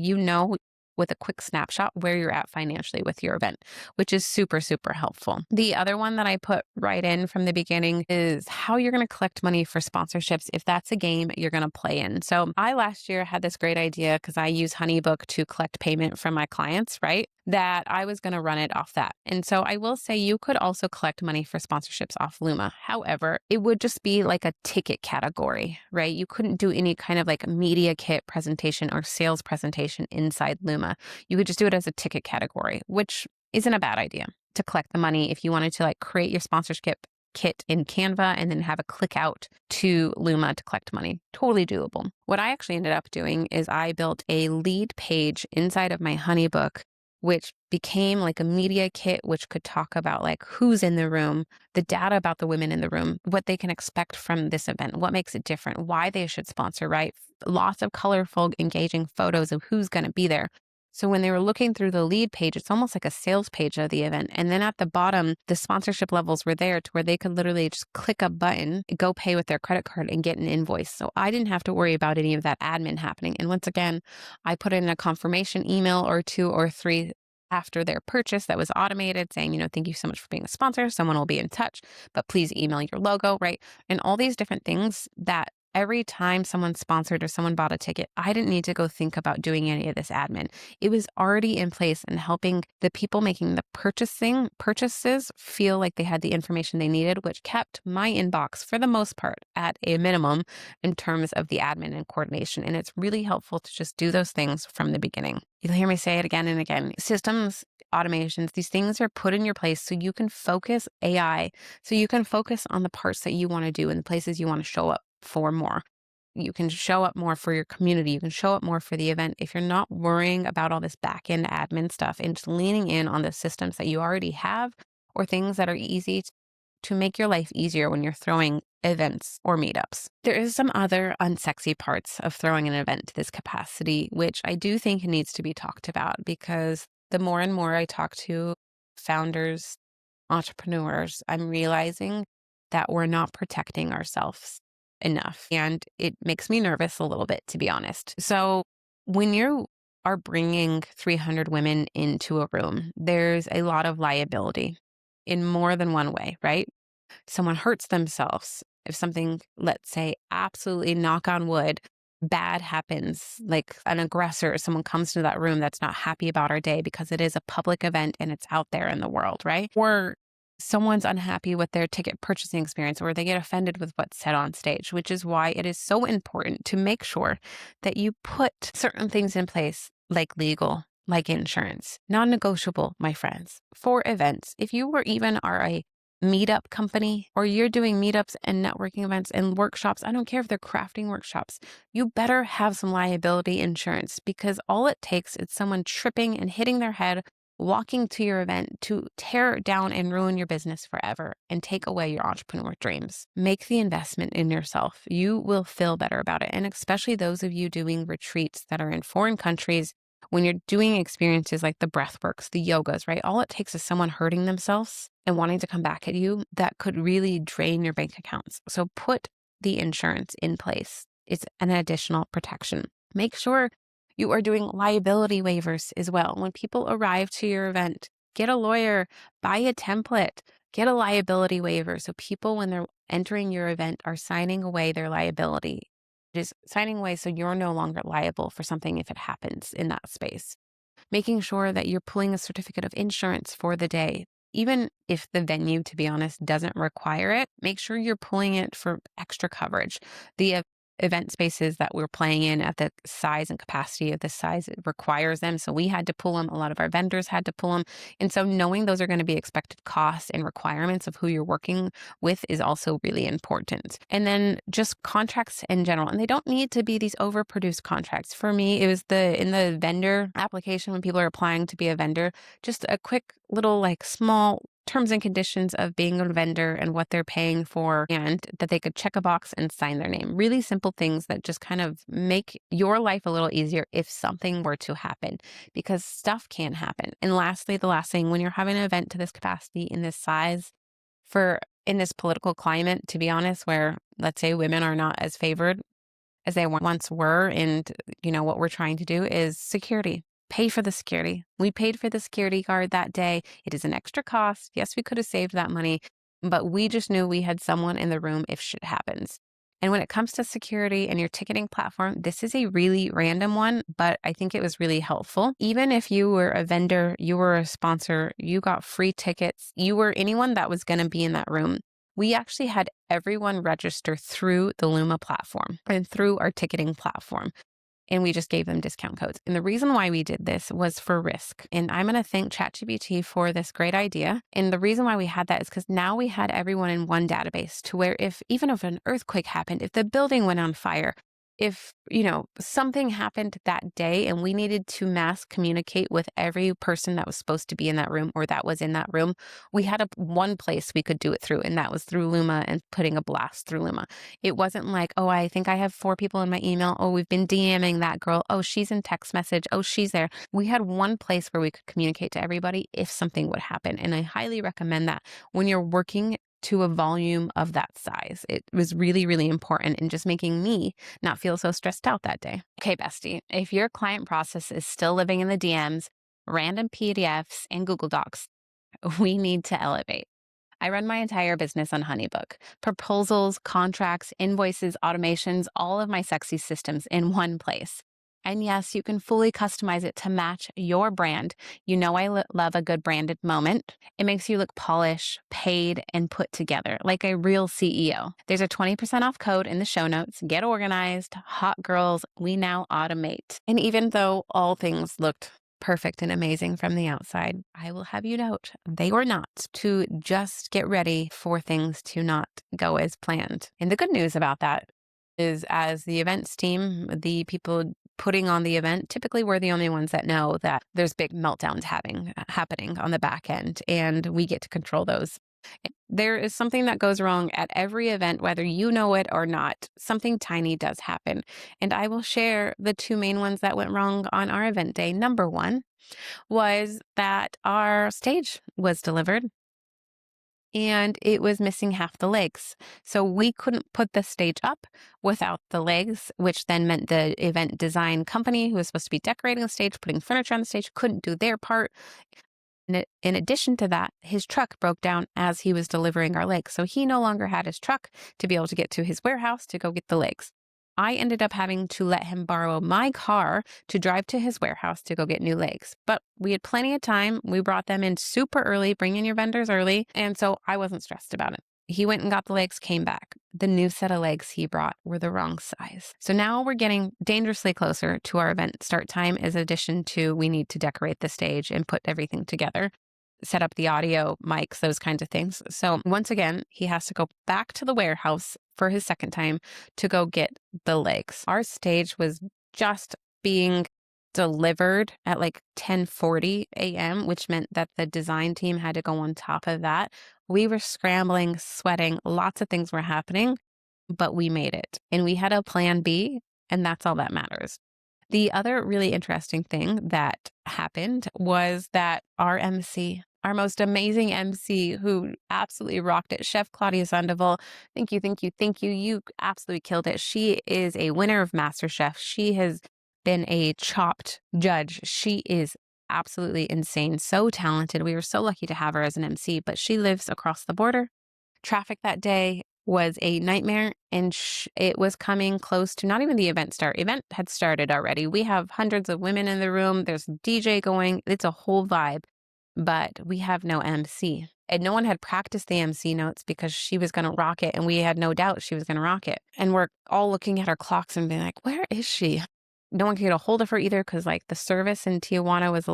with a quick snapshot where you're at financially with your event, which is super, super helpful. The other one that I put right in from the beginning is how you're going to collect money for sponsorships if that's a game you're going to play in. So I last year had this great idea, because I use HoneyBook to collect payment from my clients, right? That I was going to run it off that. And so I will say you could also collect money for sponsorships off Luma. However, it would just be like a ticket category, right? You couldn't do any kind of like media kit presentation or sales presentation inside Luma. You could just do it as a ticket category, which isn't a bad idea to collect the money if you wanted to like create your sponsorship kit in Canva and then have a click out to Luma to collect money. Totally doable. What I actually ended up doing is I built a lead page inside of my HoneyBook, which became like a media kit, which could talk about like who's in the room, the data about the women in the room, what they can expect from this event, what makes it different, why they should sponsor, right? Lots of colorful, engaging photos of who's going to be there. So when they were looking through the lead page, it's almost like a sales page of the event. And then at the bottom, the sponsorship levels were there to where they could literally just click a button, go pay with their credit card, and get an invoice. So I didn't have to worry about any of that admin happening. And once again, I put in a confirmation email or 2 or 3 after their purchase that was automated saying, thank you so much for being a sponsor. Someone will be in touch, but please email your logo, right? And all these different things that every time someone sponsored or someone bought a ticket, I didn't need to go think about doing any of this admin. It was already in place and helping the people making the purchases feel like they had the information they needed, which kept my inbox for the most part at a minimum in terms of the admin and coordination. And it's really helpful to just do those things from the beginning. You'll hear me say it again and again. Systems, automations, these things are put in your place so you can focus AI, so you can focus on the parts that you want to do and the places you want to show up for more. You can show up more for your community. You can show up more for the event if you're not worrying about all this back end admin stuff and just leaning in on the systems that you already have or things that are easy to make your life easier when you're throwing events or meetups. There is some other unsexy parts of throwing an event to this capacity, which I do think needs to be talked about, because the more and more I talk to founders, entrepreneurs, I'm realizing that we're not protecting ourselves enough. And it makes me nervous a little bit, to be honest. So when you are bringing 300 women into a room, there's a lot of liability in more than one way, right? Someone hurts themselves. If something, let's say, absolutely knock on wood, bad happens, like an aggressor, someone comes to that room that's not happy about our day because it is a public event and it's out there in the world, right? Or someone's unhappy with their ticket purchasing experience, or they get offended with what's said on stage, which is why it is so important to make sure that you put certain things in place, like legal, like insurance, non-negotiable, my friends, for events. If you were even are a meetup company or you're doing meetups and networking events and workshops, I don't care if they're crafting workshops, you better have some liability insurance, because all it takes is someone tripping and hitting their head walking to your event to tear down and ruin your business forever and take away your entrepreneur dreams. Make the investment in yourself. You will feel better about it. And especially those of you doing retreats that are in foreign countries, when you're doing experiences like the breathworks, the yogas, right? All it takes is someone hurting themselves and wanting to come back at you that could really drain your bank accounts. So put the insurance in place. It's an additional protection. Make sure you are doing liability waivers as well. When people arrive to your event, get a lawyer, buy a template, get a liability waiver. So people, when they're entering your event, are signing away their liability. Just signing away so you're no longer liable for something if it happens in that space. Making sure that you're pulling a certificate of insurance for the day. Even if the venue, to be honest, doesn't require it, make sure you're pulling it for extra coverage. The event spaces that we're playing in at the size and capacity of this size, it requires them. So we had to pull them. A lot of our vendors had to pull them. And so knowing those are going to be expected costs and requirements of who you're working with is also really important. And then just contracts in general. And they don't need to be these overproduced contracts. For me, it was in the vendor application when people are applying to be a vendor, just a quick little small terms and conditions of being a vendor and what they're paying for, and that they could check a box and sign their name. Really simple things that just kind of make your life a little easier if something were to happen, because stuff can happen. And lastly, the last thing, when you're having an event to this capacity in this size, in this political climate, to be honest, where let's say women are not as favored as they once were, and what we're trying to do is security. Pay for the security. We paid for the security guard that day. It is an extra cost. Yes, we could have saved that money, but we just knew we had someone in the room if shit happens. And when it comes to security and your ticketing platform, this is a really random one, but I think it was really helpful. Even if you were a vendor, you were a sponsor, you got free tickets, you were anyone that was going to be in that room, we actually had everyone register through the Luma platform and through our ticketing platform. And we just gave them discount codes. And the reason why we did this was for risk. And I'm going to thank ChatGPT for this great idea. And the reason why we had that is because now we had everyone in one database, to where even if an earthquake happened, if the building went on fire, if, something happened that day and we needed to mass communicate with every person that was supposed to be in that room or that was in that room, we had one place we could do it through, and that was through Luma and putting a blast through Luma. It wasn't like, oh, I think I have 4 people in my email. Oh, we've been DMing that girl. Oh, she's in text message. Oh, she's there. We had one place where we could communicate to everybody if something would happen. And I highly recommend that when you're working to a volume of that size. It was really, really important in just making me not feel so stressed out that day. Okay, bestie, if your client process is still living in the DMs, random PDFs, and Google Docs, we need to elevate. I run my entire business on HoneyBook. Proposals, contracts, invoices, automations, all of my sexy systems in one place. And yes, you can fully customize it to match your brand. I love a good branded moment. It makes you look polished, paid, and put together like a real CEO. There's a 20% off code in the show notes. Get organized. Hot girls, we now automate. And even though all things looked perfect and amazing from the outside, I will have you note they were not. To just get ready for things to not go as planned. And the good news about that is, as the events team, the people putting on the event, typically we're the only ones that know that there's big meltdowns happening on the back end, and we get to control those. There is something that goes wrong at every event, whether you know it or not. Something tiny does happen. And I will share the 2 main ones that went wrong on our event day. Number 1 was that our stage was delivered and it was missing half the legs. So we couldn't put the stage up without the legs, which then meant the event design company who was supposed to be decorating the stage, putting furniture on the stage, couldn't do their part. In addition to that, his truck broke down as he was delivering our legs. So he no longer had his truck to be able to get to his warehouse to go get the legs. I ended up having to let him borrow my car to drive to his warehouse to go get new legs. But we had plenty of time. We brought them in super early, bring in your vendors early. And so I wasn't stressed about it. He went and got the legs, came back. The new set of legs he brought were the wrong size. So now we're getting dangerously closer to our event start time, as addition to we need to decorate the stage and put everything together. set up the audio mics, those kinds of things. So once again, he has to go back to the warehouse for his second time to go get the legs. Our stage was just being delivered at like 10:40 a.m., which meant that the design team had to go on top of that. We were scrambling, sweating, lots of things were happening, but we made it. And we had a plan B, and that's all that matters. The other really interesting thing that happened was that our MC, our most amazing MC who absolutely rocked it, Chef Claudia Sandoval, thank you, thank you, thank you. You absolutely killed it. She is a winner of MasterChef. She has been a Chopped judge. She is absolutely insane, so talented. We were so lucky to have her as an MC, but she lives across the border. Traffic that day was a nightmare, and it was coming close to not even the event start. Event had started already. We have hundreds of women in the room. There's a DJ going. It's a whole vibe, but we have no MC. And no one had practiced the MC notes because she was going to rock it, and we had no doubt she was going to rock it. And we're all looking at our clocks and being like, where is she? No one could get a hold of her either because like the service in Tijuana was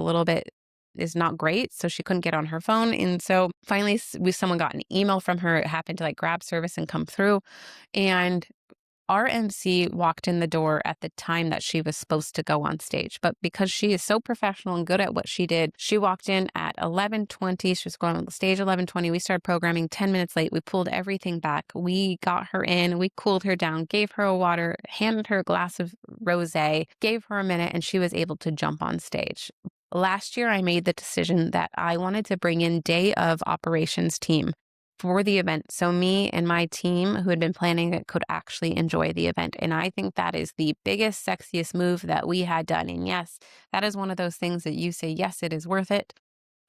is not great. So she couldn't get on her phone. And so finally someone got an email from her. It happened to like grab service and come through. And our MC walked in the door at the time that she was supposed to go on stage. But because she is so professional and good at what she did, she walked in at 11:20. She was going on the stage 11:20. We started programming 10 minutes late. We pulled everything back. We got her in. We cooled her down, gave her a water, handed her a glass of rosé, gave her a minute, and she was able to jump on stage. Last year, I made the decision that I wanted to bring in day of operations team for the event. So me and my team who had been planning it could actually enjoy the event. And I think that is the biggest, sexiest move that we had done. And yes, that is one of those things that you say, yes, it is worth it,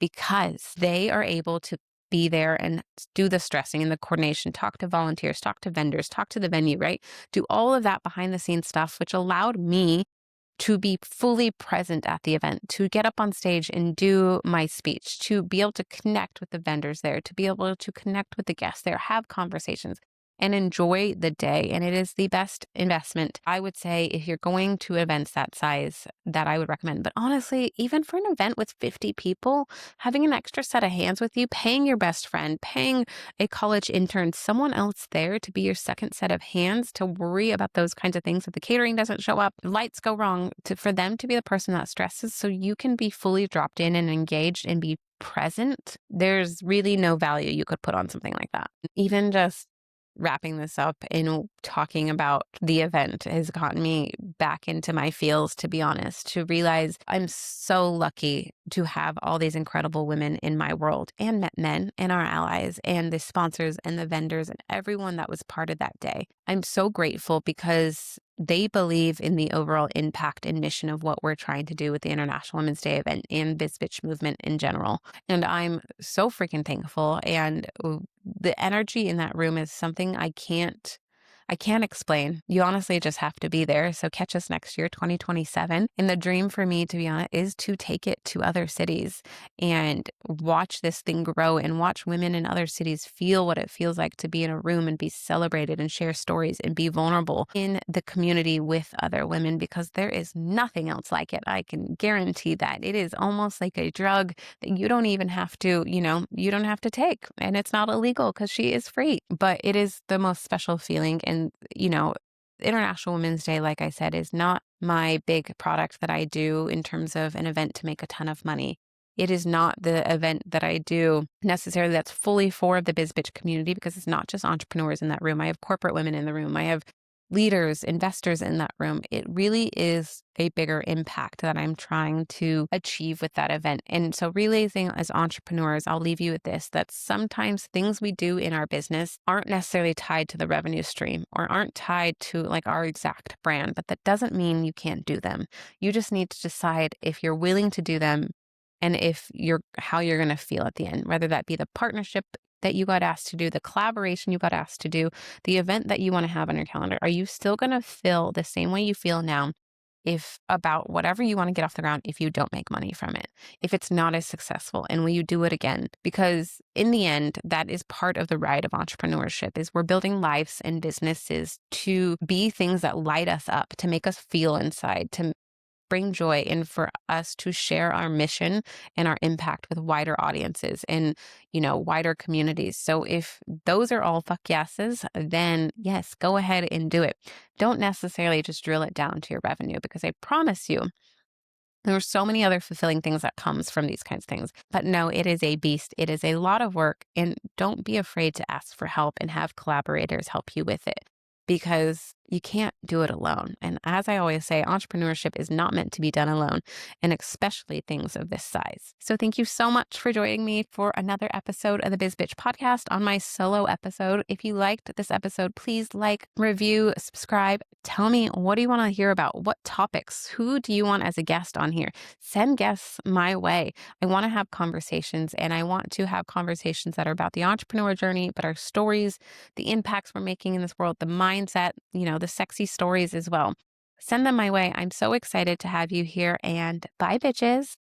because they are able to be there and do the stressing and the coordination, talk to volunteers, talk to vendors, talk to the venue, right? Do all of that behind the scenes stuff, which allowed me to be fully present at the event, to get up on stage and do my speech, to be able to connect with the vendors there, to be able to connect with the guests there, have conversations, and enjoy the day. And it is the best investment, I would say, if you're going to events that size, that I would recommend. But honestly, even for an event with 50 people, having an extra set of hands with you, paying your best friend, paying a college intern, someone else there to be your second set of hands to worry about those kinds of things. If the catering doesn't show up, lights go wrong, for them to be the person that stresses so you can be fully dropped in and engaged and be present, there's really no value you could put on something like that. Even just wrapping this up and talking about the event has gotten me back into my feels, to be honest, to realize I'm so lucky to have all these incredible women in my world, and men and our allies and the sponsors and the vendors and everyone that was part of that day. I'm so grateful because they believe in the overall impact and mission of what we're trying to do with the International Women's Day event and Bizz Bitch movement in general. And I'm so freaking thankful. And the energy in that room is something I can't explain. You honestly just have to be there. So catch us next year, 2027. And the dream for me, to be honest, is to take it to other cities and watch this thing grow and watch women in other cities feel what it feels like to be in a room and be celebrated and share stories and be vulnerable in the community with other women, because there is nothing else like it. I can guarantee that. It is almost like a drug that you don't even have to, you don't have to take. And it's not illegal because she is free, but it is the most special feeling. And International Women's Day, like I said, is not my big product that I do in terms of an event to make a ton of money. It is not the event that I do necessarily that's fully for the Bizz Bitch community, because it's not just entrepreneurs in that room. I have corporate women in the room. I have leaders, investors in that room. It really is a bigger impact that I'm trying to achieve with that event. And so realizing as entrepreneurs, I'll leave you with this, that sometimes things we do in our business aren't necessarily tied to the revenue stream or aren't tied to like our exact brand, but that doesn't mean you can't do them. You just need to decide if you're willing to do them and how you're going to feel at the end, whether that be the partnership that you got asked to do, the collaboration you got asked to do, the event that you want to have on your calendar. Are you still going to feel the same way you feel now about whatever you want to get off the ground if you don't make money from it, if it's not as successful, and will you do it again? Because in the end, that is part of the ride of entrepreneurship, is we're building lives and businesses to be things that light us up, to make us feel inside, to bring joy and for us to share our mission and our impact with wider audiences and, wider communities. So if those are all fuck yeses, then yes, go ahead and do it. Don't necessarily just drill it down to your revenue, because I promise you, there are so many other fulfilling things that comes from these kinds of things. But no, it is a beast. It is a lot of work. And don't be afraid to ask for help and have collaborators help you with it, because you can't do it alone. And as I always say, entrepreneurship is not meant to be done alone, and especially things of this size. So thank you so much for joining me for another episode of the Bizz Bitch Podcast on my solo episode. If you liked this episode, please like, review, subscribe. Tell me, what do you want to hear about? What topics? Who do you want as a guest on here? Send guests my way. I want to have conversations, and I want to have conversations that are about the entrepreneur journey, but our stories, the impacts we're making in this world, the mindset, the sexy stories as well. Send them my way. I'm so excited to have you here, and bye, bitches.